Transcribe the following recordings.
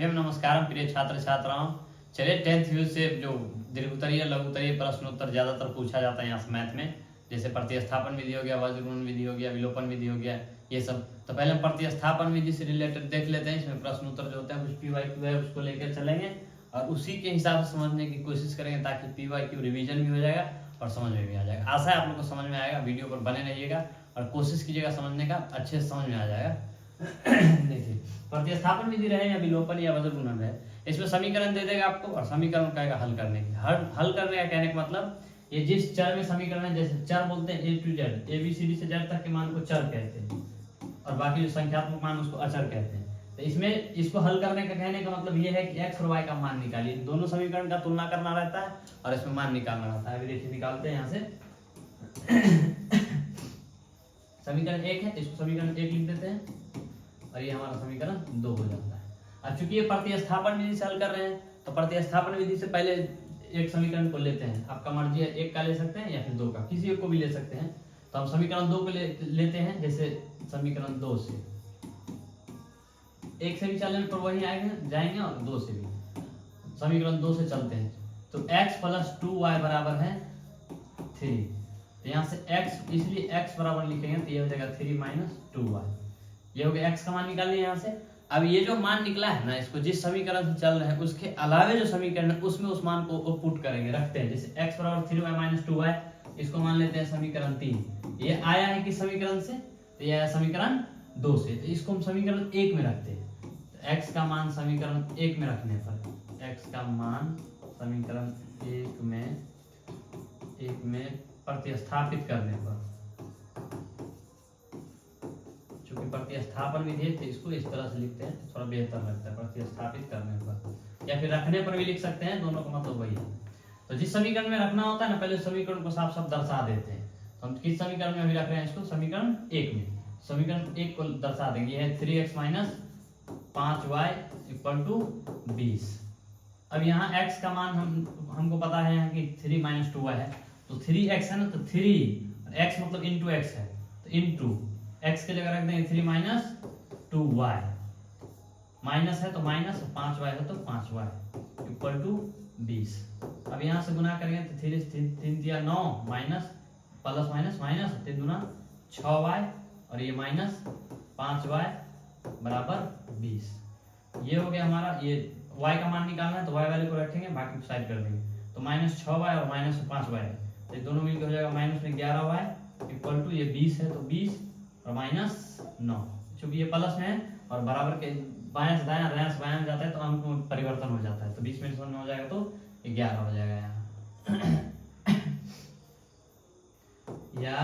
सभ्यम नमस्कारम प्रिय छात्र छात्राओं। चलिए 10th यूज से जो दीर्घोत्तरीय लघुत्तरीय प्रश्नोत्तर ज्यादातर पूछा जाता है यहाँ मैथ में, जैसे प्रतिस्थापन विधि हो गया, वज्रगुणन विधि हो गया, विलोपन विधि हो गया, ये सब। तो पहले हम प्रतिस्थापन विधि से रिलेटेड देख लेते हैं। इसमें प्रश्नोत्तर जो होता है कुछ PYQ है उसको लेकर चलेंगे और उसी के हिसाब से समझने की कोशिश करेंगे ताकि PYQ रिवीजन भी हो जाएगा और समझ में भी आ जाएगा। आशा है आप लोग को समझ में आएगा। वीडियो पर बने रहिएगा और कोशिश कीजिएगा समझने का, अच्छे से समझ में आ जाएगा। देखिए प्रतिस्थापन विधि रहे या विलोपन या वज्रगुणन रहे, इसमें समीकरण दे देगा आपको और समीकरण कहेगा हल करने की। हल करने का कहने का मतलब ये जिस चर में समीकरण है, जैसे चर बोलते हैं A to Z, ABCD से Z तक के मान को चर कहते हैं और बाकी जो संख्यात्मक मान उसको अचर कहते हैं। तो इसमें इसको हल करने का कहने का मतलब ये है कि x और y का मान निकालिए। दोनों समीकरण का तुलना करना रहता है और इसमें मान निकालना रहता है। अभी देखिए निकालते हैं यहाँ से। समीकरण 1 है, इसको समीकरण 1 लिख देते हैं और ये हमारा समीकरण 2 हो जाता है। अब चूंकि ये प्रतिस्थापन विधि से हल कर रहे हैं तो प्रतिस्थापन विधि से पहले एक समीकरण को लेते हैं। आपका मर्जी है 1 का ले सकते हैं या फिर 2 का, किसी एक को भी ले सकते हैं। तो हम समीकरण 2 को लेते हैं। जैसे समीकरण 2 से 1 से भी चलने पर वही आएंगे जाएंगे और 2 से भी। समीकरण 2 से चलते हैं तो x + 2y बराबर है 3। तो यहाँ से x, इसलिए x बराबर लिखेंगे तो ये हो जाएगा 3 - 2y। ये हो गया x का मान निकाल लिया यहाँ से। अब ये जो मान निकला है ना, इसको जिस समीकरण से चल रहे हैं उसके अलावे जो समीकरण है उसमें उस मान को पुट करेंगे, रखते हैं। जैसे x बराबर 3y - 2y, इसको मान लेते हैं समीकरण 3। ये आया है किस समीकरण से? तो ये आया समीकरण 2 से। तो इसको हम समीकरण 1 में रखते हैं। तो x का मान समीकरण 1 में रखने पर, x का मान समीकरण 1 में प्रतिस्थापित करने पर, चूंकि प्रतिस्थापन विधि है तो इसको इस तरह से लिखते हैं, थोड़ा बेहतर लगता है। प्रतिस्थापित करने पर या फिर रखने पर भी लिख सकते हैं, दोनों का मतलब वही है। तो जिस समीकरण में रखना होता है ना, पहले समीकरण को साफ साफ दर्शा देते हैं। तो हम किस समीकरण में अभी रख रहे हैं इसको? समीकरण 1 में। समीकरण 1 को दर्शा देंगे। यह है 3x - 5y = 20। अब यहाँ x का मान हमको पता है यहाँ कि 3 - 2y है, तो 3x है ना, तो 3 x मतलब इंटू x है, तो इंटू x के जगह रख देंगे 3 - 2y। माइनस है तो माइनस, 5y है तो 5y = 20। अब यहाँ से गुना करेंगे तो 3 × 9 माइनस प्लस माइनस माइनस 3 दूना 6y और ये माइनस 5y बराबर 20। ये हो गया हमारा। ये y का मान निकालना है तो y वाले को रखेंगे, बाकी को साइड कर देंगे। तो -6y और -5y, तो दोनों मिलकर हो जाएगा -11y = ये 20 है तो 20 और -9। चूंकि ये प्लस में है और बराबर के बायां से दायां दायां से बायां में जाता है तो अंक में परिवर्तन हो जाता है, तो 20 में हो जाएगा तो 11 हो जाएगा यहाँ। या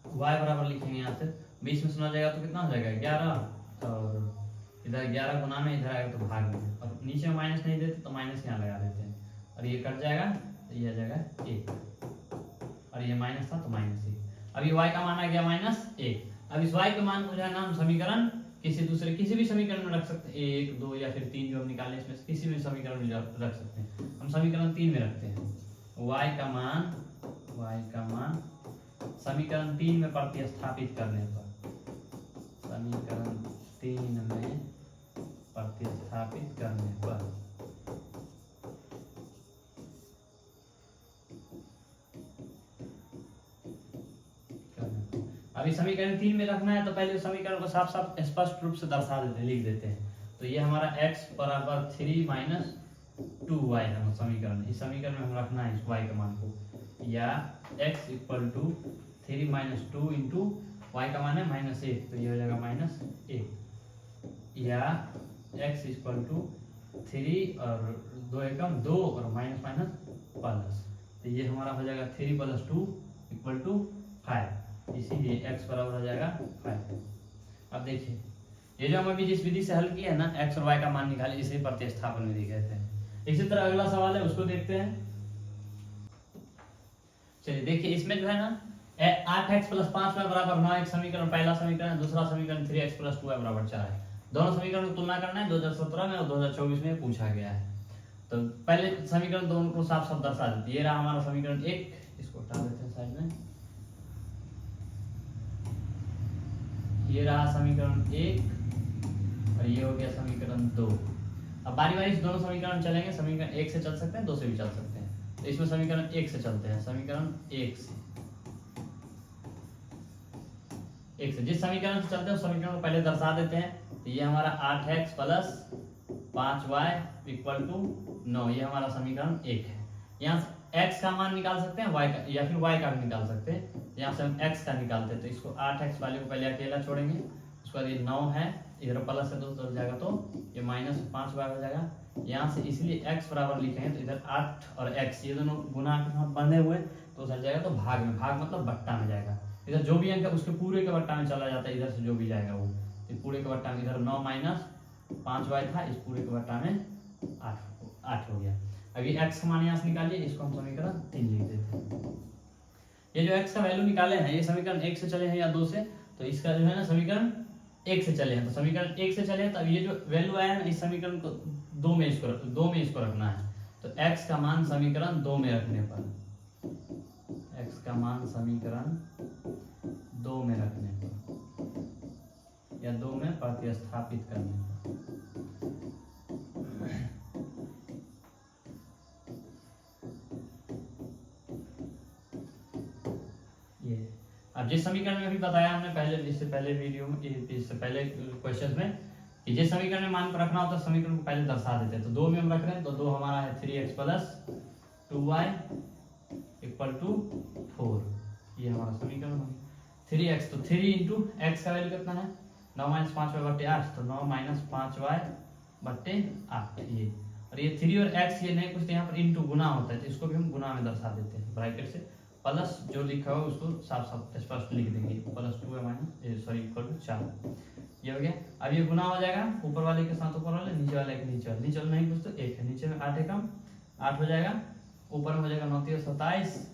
y बराबर लिखेंगे यहाँ से 20 में हो जाएगा तो कितना हो जाएगा 11, और इधर 11 गुना में, इधर आएगा तो भाग में, और नीचे में माइनस नहीं देते तो माइनस यहाँ लगा देते हैं और ये कट जाएगा तो ये आ जाएगा 1 और ये माइनस था तो -1। अब ये y का मान आ गया -1। अब इस y के मान को जो है ना हम समीकरण किसी भी समीकरण में रख सकते हैं, 1, 2 या फिर 3 जो हम निकाले इसमें से किसी भी समीकरण में रख सकते हैं। हम समीकरण 3 में रखते हैं। y का मान समीकरण 3 में प्रतिस्थापित करने पर, समीकरण 3 में प्रतिस्थापित करने पर अभी समीकरण 3 में रखना है तो पहले समीकरण को साफ साफ स्पष्ट रूप से दर्शा देते हैं, लिख देते हैं। तो ये हमारा x बराबर 3 - 2y है समीकरण। इस समीकरण में हम रखना है इस y के मान को, या x = 3 - 2 इंटू y का मान है -1 तो ये हो जाएगा -1, या x = 3 और 2 एकम 2 और माइनस माइनस प्लस, तो ये हमारा हो जाएगा 3 + 2 = 5, इसीलिए x बराबर हो जाएगा 5। अब देखिए ये जो हम अभी जिस विधि से हल किया है ना, x और y का मान निकाले, इसे प्रतिस्थापन विधि कहते हैं। इसी तरह अगला सवाल है, उसको देखते हैं। चलिए देखिए इसमें जो है ना 8x + 5y बराबर 9, एक समीकरण पहला समीकरण, दूसरा समीकरण 3x + 2y बराबर 4 है। दोनों समीकरण की तुलना करना है। 2017 में और 2024 में पूछा गया है। तो पहले समीकरण दोनों को साफ साफ दर्शा देते हैं। ये रहा हमारा समीकरण 1, इसको हटा देते हैं साइड में। ये रहा समीकरण 1 और ये हो गया समीकरण 2। अब बारी बारी से दोनों समीकरण चलेंगे। समीकरण 1 से चल सकते हैं, 2 से भी चल सकते हैं। तो इसमें समीकरण 1 से चलते हैं। समीकरण 1 से जिस समीकरण से चलते हैं उस समीकरण को पहले दर्शा देते हैं। तो ये हमारा 8x plus 5y equal to 9, ये हमारा समीकरण 1 है। यहाँ से x का मान निकाल सकते हैं, y का या फिर y का भी निकाल सकते हैं। यहाँ से हम x का निकालते हैं, तो इसको 8x वाले को पहले अकेला छोड़ेंगे, उसके बाद ये 9 है, इधर प्लस से 2 हो जाएगा तो ये माइनस 5y हो जाएगा। यहाँ से इसलिए x बराबर लिखेंगे, तो इधर 8 और x ये दोनों गुना के साथ बंधे हुए, तो उधर जाएगा तो भाग में, भाग मतलब बट्टा में जाएगा। इधर जो भी अंक है उसके पूरे के बट्टा में चला जाता है, इधर से जो भी जाएगा वो, तो पूरे के बट्टा में इधर 9 माइनस 5y था, इस पूरे के बट्टा में 8 हो गया। अभी x का मान यहाँ से निकालिए, इसको हम समीकरण 3 लिख देते हैं। ये जो x का वैल्यू निकाले हैं, ये समीकरण 1 से चले हैं या 2 से, तो इसका जो है ना समीकरण 1 से चले हैं। तो समीकरण 1 से चले हैं, तो अब ये जो वैल्यू आया है इस समीकरण को 2 में इसको रखना है। तो x का मान समीकरण 2 में रखने पर, x का मान समीकरण 2 में रखने पर या 2 में प्रतिस्थापित करने पर, ये अब जिस समीकरण में भी बताया हमने पहले, इससे पहले वीडियो में, इससे पहले क्वेश्चन में, कि जिस समीकरण में मान को रखना होता है समीकरण को पहले दर्शा देते हैं। तो 2 में हम रख रहे हैं, तो 2 हमारा है 3x plus 2y equal to 4, ये हमारा समीकरण हो गया। 3x, तो 3 इंटू एक्स का वैल्यू कितना है 9 माइनस 5y बट्टे 8, तो 9 माइनस 5y बट्टे 8 ये, और ये 3 और x ये नहीं कुछ, तो यहाँ पर इंटू गुना होता है, तो इसको भी हम गुना में दर्शा देते हैं ब्रैकेट से। प्लस जो लिखा हुआ उसको साफ साफ स्पष्ट लिख देंगे, प्लस 2 है माइनस सॉरी इक्वल टू 4, ये हो गया। अब ये गुना हो जाएगा, ऊपर वाले के साथ ऊपर वाले, नीचे वाले के नीचे वाले, नीचे वाले नहीं कुछ तो 1 है, नीचे में 8 है कम 8 हो जाएगा, ऊपर में हो जाएगा 9 3 27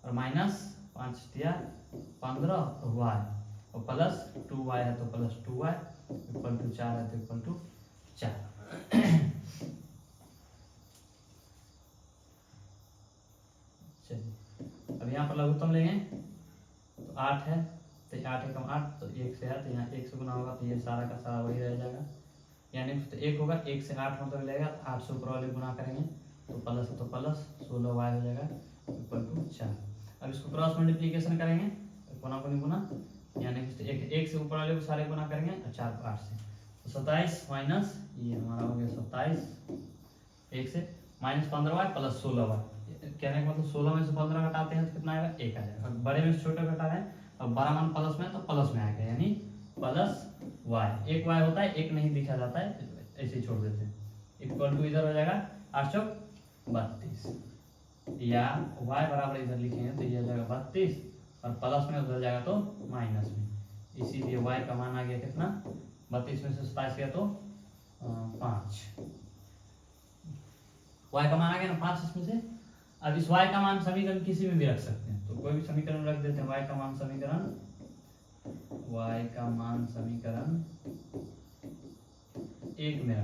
और माइनस 5 3 15 y और प्लस 2y है तो प्लस 2y इक्वल टू 4 है तो इक्वल टू 4। चलिए अब यहाँ पर लघुत्तम लेंगे, तो 8 है, तो 8 है कम 8, तो 1 से है, तो यहाँ 1 से गुना होगा, तो ये सारा का सारा वही रह जाएगा, यानी तो 1 होगा, 1 से 8 मतलब लेगा, 8 से ऊपर वाले गुना करेंगे, तो प्लस है तो प्लस 16y हो जाएगा इक्वल टू 4। अब इसको क्रॉस मल्टीप्लीकेशन करेंगे, गुना को नहीं गुना, यानी कि 1 से ऊपर वाले को सारे गुना करेंगे, और 4 को 8 से, तो 27 माइनस ये हमारा हो गया 27, 1 से माइनस 15y प्लस 16y, कहने का मतलब 16 में से 15 घटाते हैं तो कितना आएगा 1 आ जाएगा, बड़े में से छोटे घटा रहे हैं, अब बड़ा मान प्लस में तो प्लस में आएगा, यानी प्लस y, 1 y होता है, 1 नहीं दिखा जाता है, ऐसे ही छोड़ देते हैं, इक्वल टू इधर हो जाएगा 8 चौक 32, या y बराबर इधर लिखेंगे तो ये हो जाएगा 32 और प्लस में उधर जाएगा तो माइनस में, इसीलिए y का मान आ गया कितना 32 में से 27 गया तो 5, y का मान आ गया ना 5 इसमें से। अब इस y का मान समीकरण किसी में भी रख सकते हैं, तो कोई भी समीकरण रख देते हैं, y का मान समीकरण एक में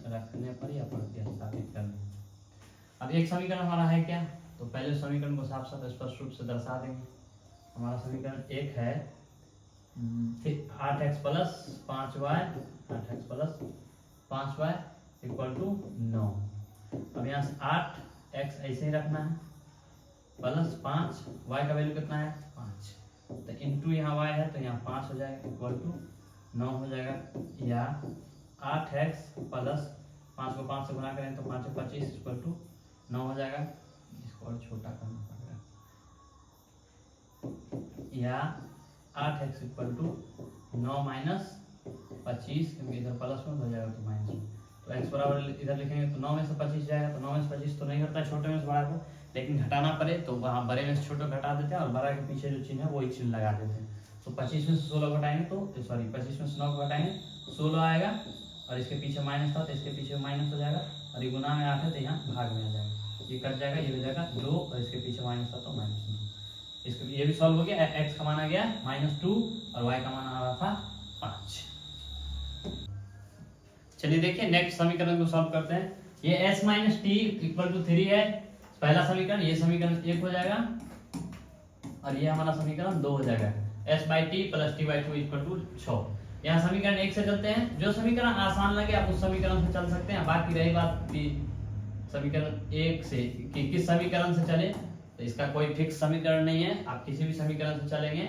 रखने पर या प्रतिस्थापित करने। अब एक समीकरण हमारा है क्या, तो पहले समीकरण को साफ साफ स्पष्ट रूप से दर्शा देंगे। हमारा समीकरण 1 है 8x plus 5y equal to 9। अब यहाँ से 8x ऐसे ही रखना है, प्लस 5y का वैल्यू कितना है 5, तो इंटू यहाँ y है तो यहाँ 5 हो जाएगा इक्वल टू 9 हो जाएगा, या 8x प्लस 5 को 5 से गुना करें तो 5 25 इक्वल टू 9 हो जाएगा, इसको और छोटा करना पड़ेगा, या 8x इक्वल टू 9 माइनस 25, क्योंकि इधर प्लस में हो जाएगा तो माइनस में, तो x बराबर इधर लिखेंगे तो 9 में से 25 जाएगा, तो 9 में से 25 तो नहीं करता है छोटे में से बड़ा को, लेकिन घटाना पड़े तो वहाँ बड़े में से छोटे घटा देते हैं और बड़ा के पीछे जो चिन्ह है वो एक चिन्ह लगा देते हैं। तो 25 में से 16 घटाएंगे तो सॉरी 25 में से 9 घटाएंगे 16 आएगा, और इसके पीछे माइनस था तो इसके पीछे माइनस हो जाएगा, और ये गुना में 8 है तो यहाँ भाग में आ जाएगा, ये कट जाएगा, ये हो जाएगा 2 और इसके पीछे माइनस था तो माइनस 2। इसके ये भी सॉल्व हो गया, x का मान आ गया -2 और y का मान आ रहा था 5। चलिए देखिए नेक्स्ट समीकरण को सॉल्व करते हैं। ये s minus t equal to 3 है पहला समीकरण, ये समीकरण 1 हो जाएगा और ये हमारा समीकरण 2 हो जाएगा। s by t plus t by 2 equal to 6। यहाँ समीकरण 1 से चलते हैं, जो समीकरण आसान लगे आप उस समीकरण से चल सकते हैं। बाकी रही बात कि समीकरण 1 से कि किस समीकरण से चले, तो इसका कोई फिक्स समीकरण नहीं है, आप किसी भी समीकरण से चलेंगे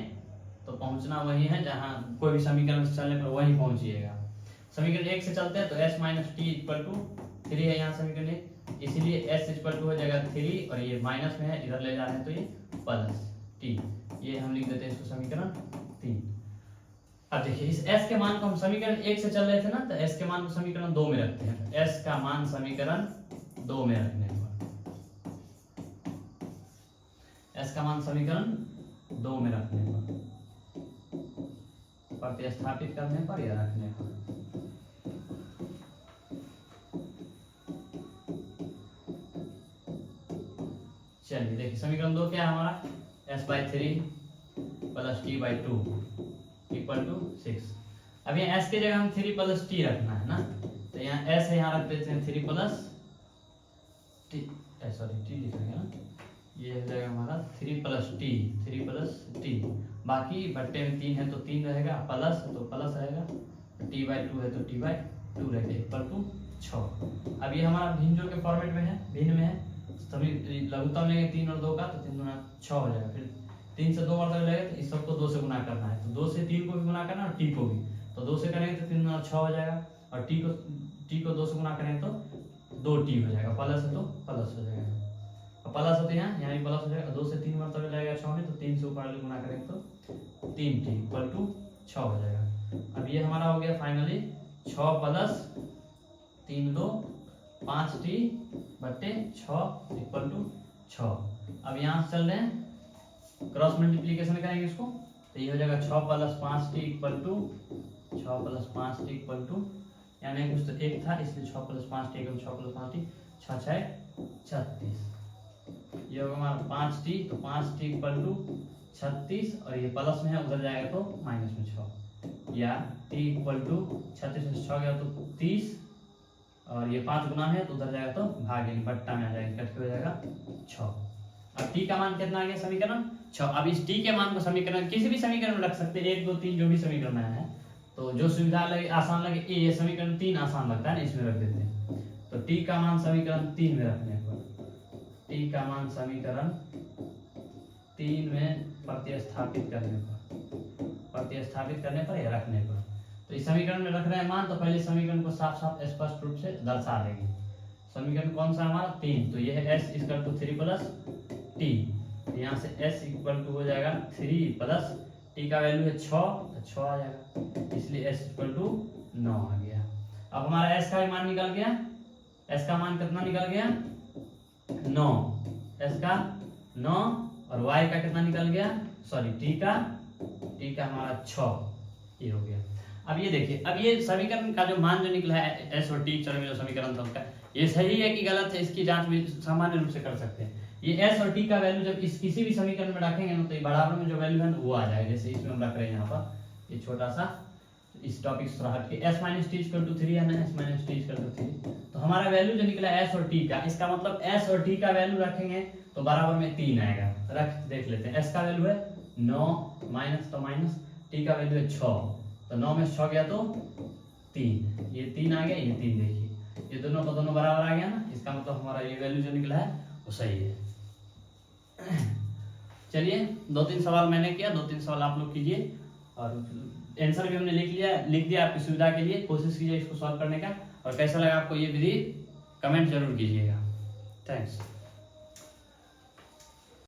तो पहुंचना वही है, जहां कोई भी समीकरण से चलने पर वही पहुंचिएगा। समीकरण 1 से चलते हैं तो s minus t equal to 3 है यहाँ समीकरण 1, इसीलिए s इक्वल टू हो जाएगा 3 और ये माइनस में है, इधर ले जा रहे हैं तो ये प्लस टी, ये हम लिख देते हैं इसको समीकरण 3। अब देखिए इस s के मान को हम समीकरण 1 से चल रहे थे ना, तो s के मान को समीकरण 2 में रखते हैं। तो s का मान समीकरण 2 में रखने पर, s का मान समीकरण 2 में रखने पर, प्रतिस्थापित करने पर या रखने पर, चलिए देखिए समीकरण 2 क्या है हमारा, s/3 plus t/2 equal to 6। अब यहाँ s की जगह हम 3 प्लस t रखना है ना, तो यहाँ s है, यहाँ रख देते हैं 3 प्लस t, सॉरी t लिखेंगे ना, ये हो जाएगा हमारा 3 प्लस t, बाकी बट्टे में 3 है तो 3 रहेगा, प्लस है तो प्लस रहेगा, t/2 है तो t/2 रहेगा इक्वल टू 6। अब ये हमारा भिन्नजोड़ के फॉर्मेट में है, भिन्न में है, सभी लघुत्तम लेंगे 3 और 2 का, तो 3 गुना 6 हो जाएगा। फिर 3 से 2 मरतबा लगेगा तो इस सबको 2 से गुना करना है, तो 2 से 3 को भी गुना करना और t को भी, तो 2 से करेंगे तो 3 गुना 6 हो जाएगा, और t को 2 से गुना करेंगे तो 2t हो जाएगा, प्लस है तो प्लस हो जाएगा, और प्लस है तो यहाँ भी प्लस हो जाएगा। 2 से 3 मरतबा लगेगा 6 में, तो 3 से ऊपर गुना करेंगे तो 3t इक्वल टू 6 हो जाएगा। अब ये हमारा हो गया फाइनली 6 प्लस 3 2 5t बट्टे 6 इक्वल टू 6। अब यहाँ से चल रहे हैं क्रॉस मल्टीप्लीकेशन करेंगे इसको, तो ये हो जाएगा 6 plus 5t equal to 6 plus 5t equal to, यानी कुछ तो 1 था इसलिए 6 plus 5t equal 6 plus 5t 6 6 36, ये होगा हमारा 5t, तो 5t इक्वल टू 36, और ये प्लस में है उधर जाएगा तो माइनस में 6, या t इक्वल टू 36 में 6 गया तो 30, और ये 5 गुना है तो उधर जाएगा तो भाग यानी बट्टा में आ जाएगा, कट के हो जाएगा 6। अब t का मान कितना आ गया समीकरण 6। अब इस t के मान को समीकरण किसी भी समीकरण में रख सकते हैं, 1 2 3 जो भी समीकरण आया है, तो जो सुविधा लगे आसान लगे, ये समीकरण 3 आसान लगता है ना, इसमें रख देते हैं। तो t का मान समीकरण 3 में रखने पर, t का मान समीकरण 3 में प्रतिस्थापित करने पर या रखने पर, तो इस समीकरण में रख रहे हैं मान, तो पहले समीकरण को साफ साफ स्पष्ट रूप से दर्शा देंगे। समीकरण कौन सा हमारा 3, तो ये है s equal to 3 plus t, यहाँ से s इक्वल टू हो जाएगा 3 प्लस t का वैल्यू है 6, तो 6 आ जाएगा, इसलिए s इक्वल टू 9 आ गया। अब हमारा s का मान निकल गया, s का मान कितना निकल गया 9, s का 9, और y का कितना निकल गया, सॉरी t का हमारा 6, ये हो गया। अब ये देखिए, अब ये समीकरण का जो मान जो निकला है s और t चर में जो समीकरण था उसका, ये सही है कि गलत है, इसकी जांच भी सामान्य रूप से कर सकते हैं। ये s और t का वैल्यू जब इस किसी भी समीकरण में रखेंगे ना, तो ये बराबर में जो वैल्यू है वो आ जाएगा। जैसे इसमें हम रख रहे हैं यहाँ पर ये छोटा सा इस टॉपिक से हट के s minus t equal to 3 है ना, s minus t equal to 3, तो हमारा वैल्यू जो निकला s और t का, इसका मतलब s और t का वैल्यू रखेंगे तो बराबर में 3 आएगा। रख देख लेते हैं, s का वैल्यू है 9 माइनस, तो माइनस t का वैल्यू है 6, तो 9 में 6 गया तो 3, ये 3 आ गया, ये 3, देखिए ये दोनों का दोनों बराबर आ गया ना, इसका मतलब हमारा ये वैल्यू जो निकला है वो सही है। चलिए 2-3 सवाल मैंने किया, 2-3 सवाल आप लोग कीजिए, और आंसर भी हमने लिख दिया आपकी सुविधा के लिए। कोशिश कीजिए इसको सॉल्व करने का, और कैसा लगा आपको ये विधि कमेंट जरूर कीजिएगा। थैंक्स।